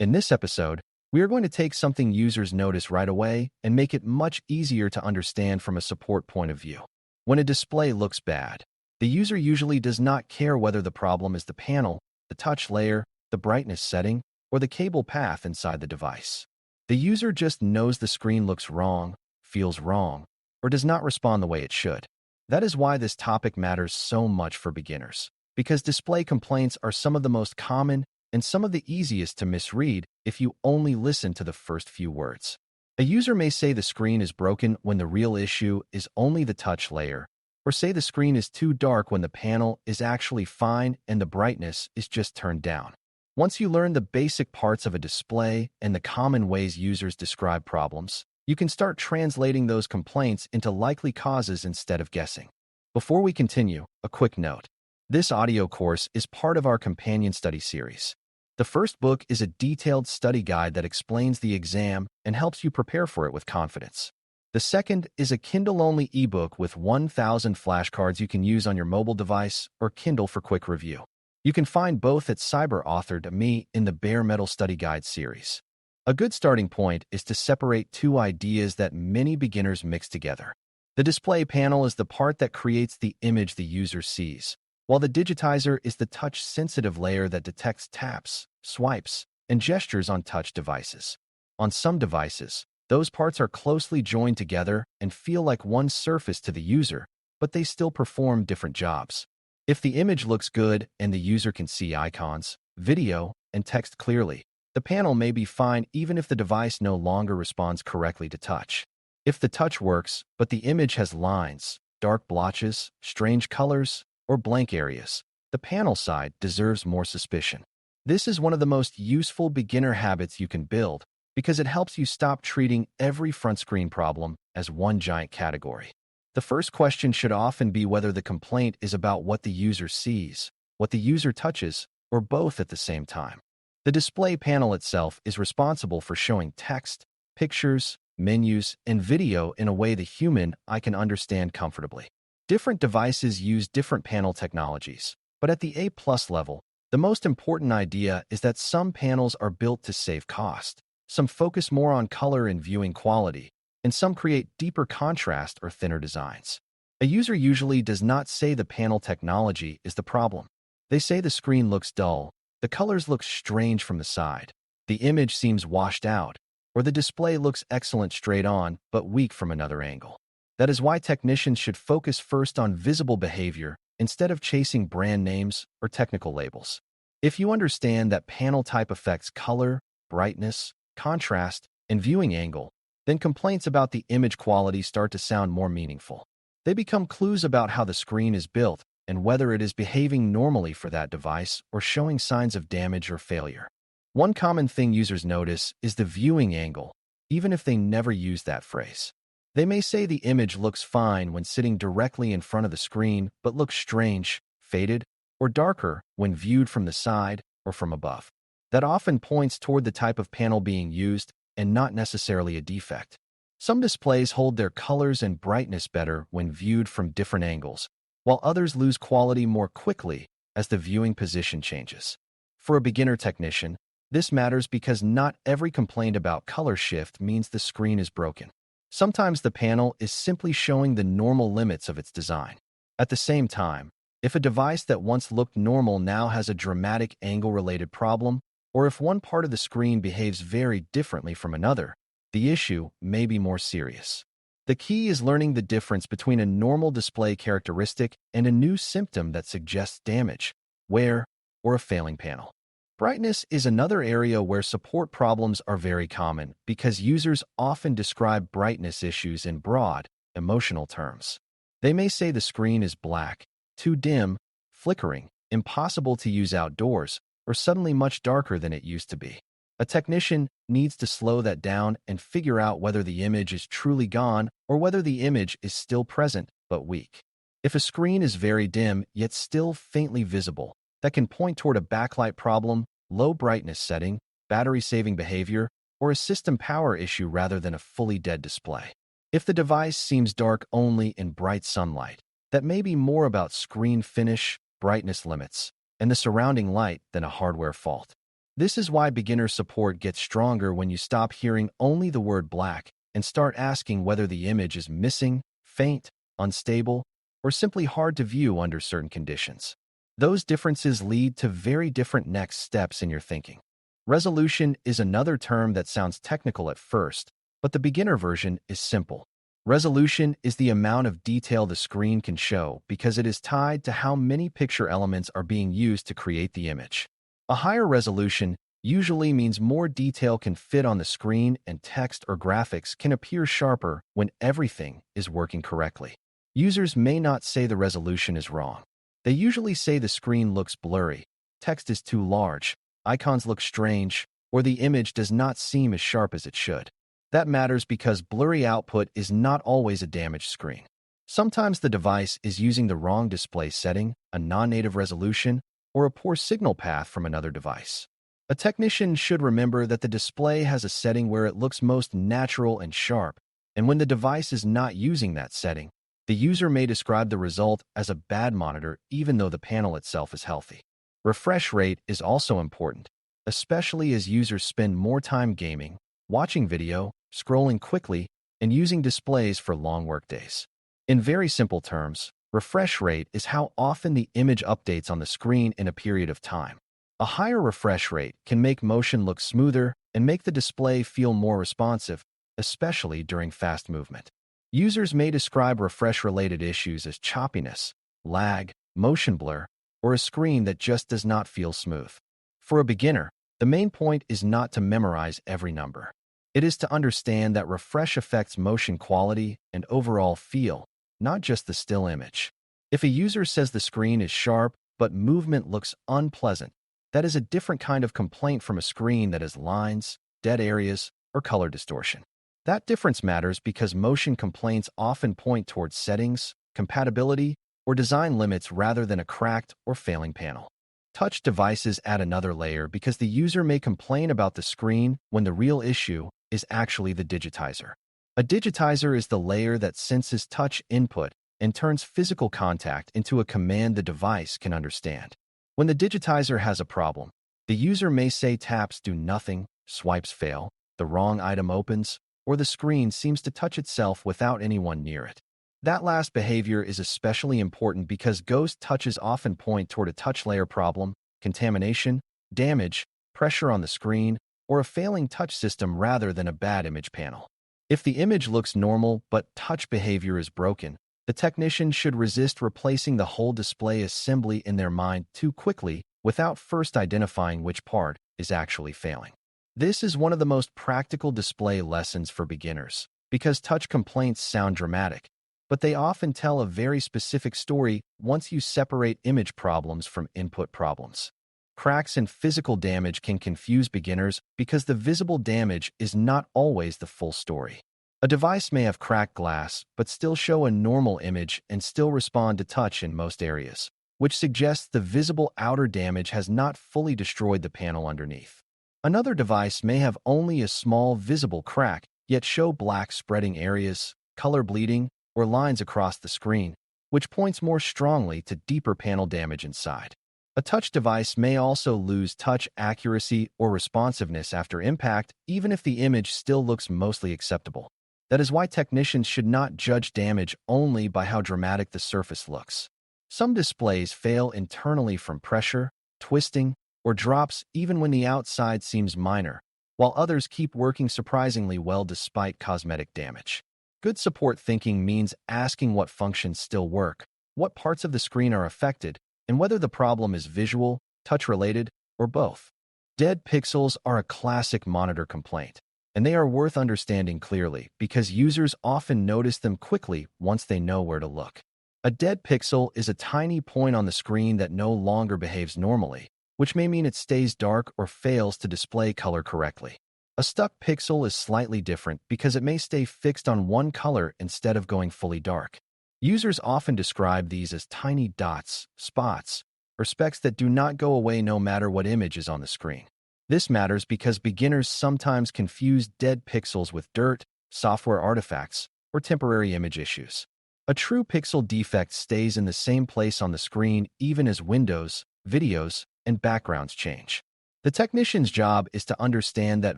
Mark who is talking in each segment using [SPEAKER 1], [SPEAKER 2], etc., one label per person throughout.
[SPEAKER 1] In this episode, we are going to take something users notice right away and make it much easier to understand from a support point of view. When a display looks bad, the user usually does not care whether the problem is the panel, the touch layer, the brightness setting, or the cable path inside the device. The user just knows the screen looks wrong, feels wrong, or does not respond the way it should. That is why this topic matters so much for beginners, because display complaints are some of the most common and some of the easiest to misread if you only listen to the first few words. A user may say the screen is broken when the real issue is only the touch layer, or say the screen is too dark when the panel is actually fine and the brightness is just turned down. Once you learn the basic parts of a display and the common ways users describe problems, you can start translating those complaints into likely causes instead of guessing. Before we continue, a quick note. This audio course is part of our companion study series. The first book is a detailed study guide that explains the exam and helps you prepare for it with confidence. The second is a Kindle-only ebook with 1,000 flashcards you can use on your mobile device or Kindle for quick review. You can find both at Cyber.Me in the Bare Metal Study Guide series. A good starting point is to separate two ideas that many beginners mix together. The display panel is the part that creates the image the user sees, while the digitizer is the touch-sensitive layer that detects taps, swipes, and gestures on touch devices. On some devices, those parts are closely joined together and feel like one surface to the user, but they still perform different jobs. If the image looks good and the user can see icons, video, and text clearly, the panel may be fine even if the device no longer responds correctly to touch. If the touch works, but the image has lines, dark blotches, strange colors, or blank areas, the panel side deserves more suspicion. This is one of the most useful beginner habits you can build because it helps you stop treating every front screen problem as one giant category. The first question should often be whether the complaint is about what the user sees, what the user touches, or both at the same time. The display panel itself is responsible for showing text, pictures, menus, and video in a way the human eye can understand comfortably. Different devices use different panel technologies, but at the A+ level, the most important idea is that some panels are built to save cost, some focus more on color and viewing quality, and some create deeper contrast or thinner designs. A user usually does not say the panel technology is the problem. They say the screen looks dull, the colors look strange from the side, the image seems washed out, or the display looks excellent straight on but weak from another angle. That is why technicians should focus first on visible behavior instead of chasing brand names or technical labels. If you understand that panel type affects color, brightness, contrast, and viewing angle, then complaints about the image quality start to sound more meaningful. They become clues about how the screen is built and whether it is behaving normally for that device or showing signs of damage or failure. One common thing users notice is the viewing angle, even if they never use that phrase. They may say the image looks fine when sitting directly in front of the screen, but looks strange, faded, or darker when viewed from the side or from above. That often points toward the type of panel being used and not necessarily a defect. Some displays hold their colors and brightness better when viewed from different angles, while others lose quality more quickly as the viewing position changes. For a beginner technician, this matters because not every complaint about color shift means the screen is broken. Sometimes the panel is simply showing the normal limits of its design. At the same time, if a device that once looked normal now has a dramatic angle-related problem, or if one part of the screen behaves very differently from another, the issue may be more serious. The key is learning the difference between a normal display characteristic and a new symptom that suggests damage, wear, or a failing panel. Brightness is another area where support problems are very common because users often describe brightness issues in broad, emotional terms. They may say the screen is black, too dim, flickering, impossible to use outdoors, or suddenly much darker than it used to be. A technician needs to slow that down and figure out whether the image is truly gone or whether the image is still present but weak. If a screen is very dim yet still faintly visible, that can point toward a backlight problem, low brightness setting, battery-saving behavior, or a system power issue rather than a fully dead display. If the device seems dark only in bright sunlight, that may be more about screen finish, brightness limits, and the surrounding light than a hardware fault. This is why beginner support gets stronger when you stop hearing only the word black and start asking whether the image is missing, faint, unstable, or simply hard to view under certain conditions. Those differences lead to very different next steps in your thinking. Resolution is another term that sounds technical at first, but the beginner version is simple. Resolution is the amount of detail the screen can show because it is tied to how many picture elements are being used to create the image. A higher resolution usually means more detail can fit on the screen and text or graphics can appear sharper when everything is working correctly. Users may not say the resolution is wrong. They usually say the screen looks blurry, text is too large, icons look strange, or the image does not seem as sharp as it should. That matters because blurry output is not always a damaged screen. Sometimes the device is using the wrong display setting, a non-native resolution, or a poor signal path from another device. A technician should remember that the display has a setting where it looks most natural and sharp, and when the device is not using that setting, the user may describe the result as a bad monitor even though the panel itself is healthy. Refresh rate is also important, especially as users spend more time gaming, watching video, scrolling quickly, and using displays for long workdays. In very simple terms, refresh rate is how often the image updates on the screen in a period of time. A higher refresh rate can make motion look smoother and make the display feel more responsive, especially during fast movement. Users may describe refresh-related issues as choppiness, lag, motion blur, or a screen that just does not feel smooth. For a beginner, the main point is not to memorize every number. It is to understand that refresh affects motion quality and overall feel, not just the still image. If a user says the screen is sharp but movement looks unpleasant, that is a different kind of complaint from a screen that has lines, dead areas, or color distortion. That difference matters because motion complaints often point towards settings, compatibility, or design limits rather than a cracked or failing panel. Touch devices add another layer because the user may complain about the screen when the real issue is actually the digitizer. A digitizer is the layer that senses touch input and turns physical contact into a command the device can understand. When the digitizer has a problem, the user may say taps do nothing, swipes fail, the wrong item opens, or the screen seems to touch itself without anyone near it. That last behavior is especially important because ghost touches often point toward a touch layer problem, contamination, damage, pressure on the screen, or a failing touch system rather than a bad image panel. If the image looks normal but touch behavior is broken, the technician should resist replacing the whole display assembly in their mind too quickly without first identifying which part is actually failing. This is one of the most practical display lessons for beginners, because touch complaints sound dramatic, but they often tell a very specific story once you separate image problems from input problems. Cracks and physical damage can confuse beginners because the visible damage is not always the full story. A device may have cracked glass, but still show a normal image and still respond to touch in most areas, which suggests the visible outer damage has not fully destroyed the panel underneath. Another device may have only a small visible crack, yet show black spreading areas, color bleeding, or lines across the screen, which points more strongly to deeper panel damage inside. A touch device may also lose touch accuracy or responsiveness after impact, even if the image still looks mostly acceptable. That is why technicians should not judge damage only by how dramatic the surface looks. Some displays fail internally from pressure, twisting, or drops even when the outside seems minor, while others keep working surprisingly well despite cosmetic damage. Good support thinking means asking what functions still work, what parts of the screen are affected, and whether the problem is visual, touch-related, or both. Dead pixels are a classic monitor complaint, and they are worth understanding clearly because users often notice them quickly once they know where to look. A dead pixel is a tiny point on the screen that no longer behaves normally, which may mean it stays dark or fails to display color correctly. A stuck pixel is slightly different because it may stay fixed on one color instead of going fully dark. Users often describe these as tiny dots, spots, or specks that do not go away no matter what image is on the screen. This matters because beginners sometimes confuse dead pixels with dirt, software artifacts, or temporary image issues. A true pixel defect stays in the same place on the screen even as windows, videos, and backgrounds change. The technician's job is to understand that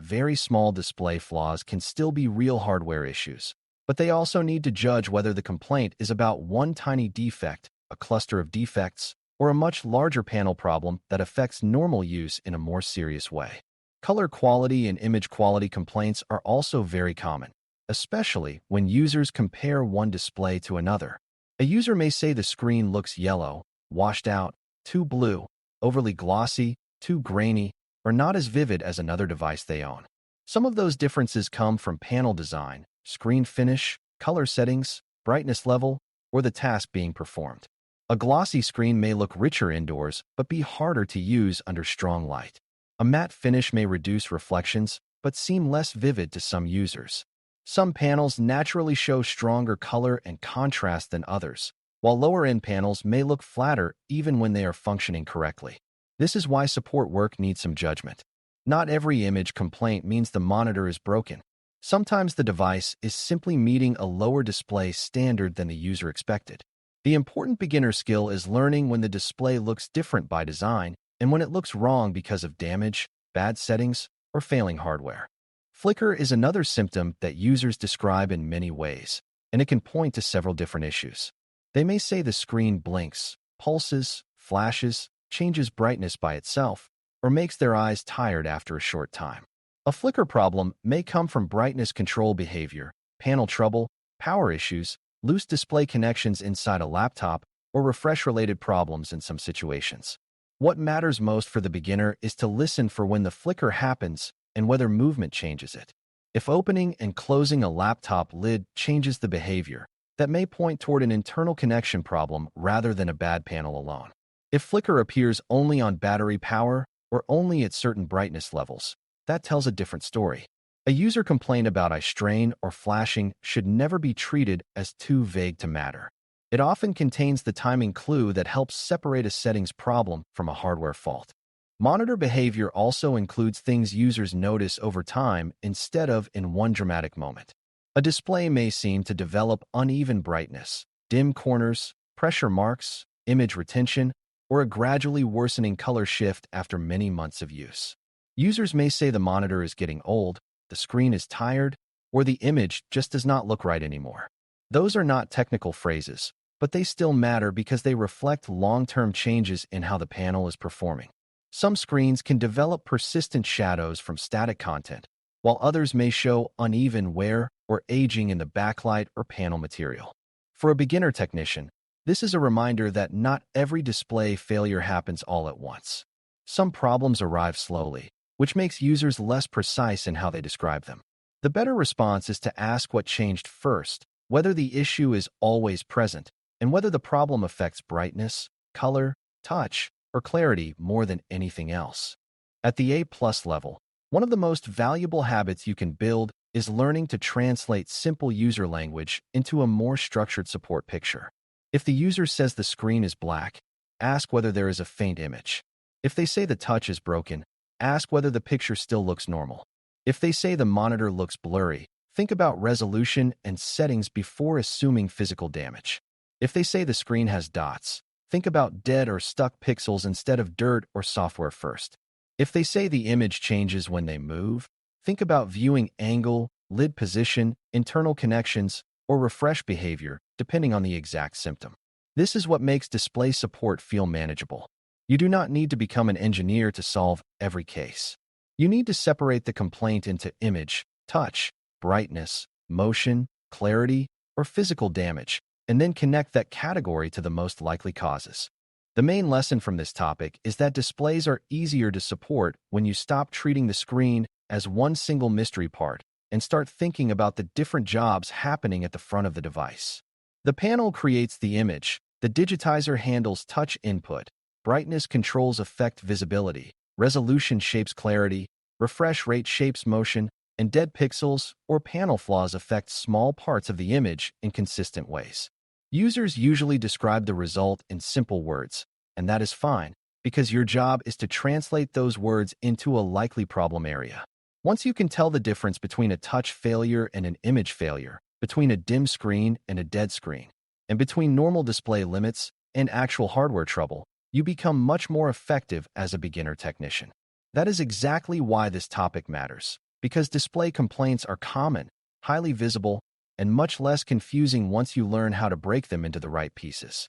[SPEAKER 1] very small display flaws can still be real hardware issues, but they also need to judge whether the complaint is about one tiny defect, a cluster of defects, or a much larger panel problem that affects normal use in a more serious way. Color quality and image quality complaints are also very common, especially when users compare one display to another. A user may say the screen looks yellow, washed out, too blue, overly glossy, too grainy, or not as vivid as another device they own. Some of those differences come from panel design, screen finish, color settings, brightness level, or the task being performed. A glossy screen may look richer indoors but be harder to use under strong light. A matte finish may reduce reflections but seem less vivid to some users. Some panels naturally show stronger color and contrast than others, while lower-end panels may look flatter even when they are functioning correctly. This is why support work needs some judgment. Not every image complaint means the monitor is broken. Sometimes the device is simply meeting a lower display standard than the user expected. The important beginner skill is learning when the display looks different by design and when it looks wrong because of damage, bad settings, or failing hardware. Flicker is another symptom that users describe in many ways, and it can point to several different issues. They may say the screen blinks, pulses, flashes, changes brightness by itself, or makes their eyes tired after a short time. A flicker problem may come from brightness control behavior, panel trouble, power issues, loose display connections inside a laptop, or refresh-related problems in some situations. What matters most for the beginner is to listen for when the flicker happens and whether movement changes it. If opening and closing a laptop lid changes the behavior, that may point toward an internal connection problem rather than a bad panel alone. If flicker appears only on battery power or only at certain brightness levels, that tells a different story. A user complaint about eye strain or flashing should never be treated as too vague to matter. It often contains the timing clue that helps separate a settings problem from a hardware fault. Monitor behavior also includes things users notice over time instead of in one dramatic moment. A display may seem to develop uneven brightness, dim corners, pressure marks, image retention, or a gradually worsening color shift after many months of use. Users may say the monitor is getting old, the screen is tired, or the image just does not look right anymore. Those are not technical phrases, but they still matter because they reflect long-term changes in how the panel is performing. Some screens can develop persistent shadows from static content, while others may show uneven wear or aging in the backlight or panel material. For a beginner technician, this is a reminder that not every display failure happens all at once. Some problems arrive slowly, which makes users less precise in how they describe them. The better response is to ask what changed first, whether the issue is always present, and whether the problem affects brightness, color, touch, or clarity more than anything else. At the A+ level, one of the most valuable habits you can build is learning to translate simple user language into a more structured support picture. If the user says the screen is black, ask whether there is a faint image. If they say the touch is broken, ask whether the picture still looks normal. If they say the monitor looks blurry, think about resolution and settings before assuming physical damage. If they say the screen has dots, think about dead or stuck pixels instead of dirt or software first. If they say the image changes when they move, think about viewing angle, lid position, internal connections, or refresh behavior, depending on the exact symptom. This is what makes display support feel manageable. You do not need to become an engineer to solve every case. You need to separate the complaint into image, touch, brightness, motion, clarity, or physical damage, and then connect that category to the most likely causes. The main lesson from this topic is that displays are easier to support when you stop treating the screen as one single mystery part and start thinking about the different jobs happening at the front of the device. The panel creates the image, the digitizer handles touch input, brightness controls effect visibility, resolution shapes clarity, refresh rate shapes motion, and dead pixels or panel flaws affect small parts of the image in consistent ways. Users usually describe the result in simple words, and that is fine, because your job is to translate those words into a likely problem area. Once you can tell the difference between a touch failure and an image failure, between a dim screen and a dead screen, and between normal display limits and actual hardware trouble, you become much more effective as a beginner technician. That is exactly why this topic matters, because display complaints are common, highly visible, and much less confusing once you learn how to break them into the right pieces.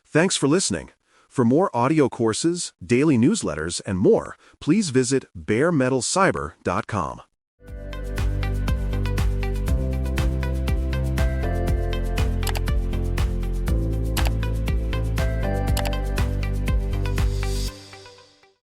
[SPEAKER 2] Thanks for listening. For more audio courses, daily newsletters, and more, please visit baremetalcyber.com.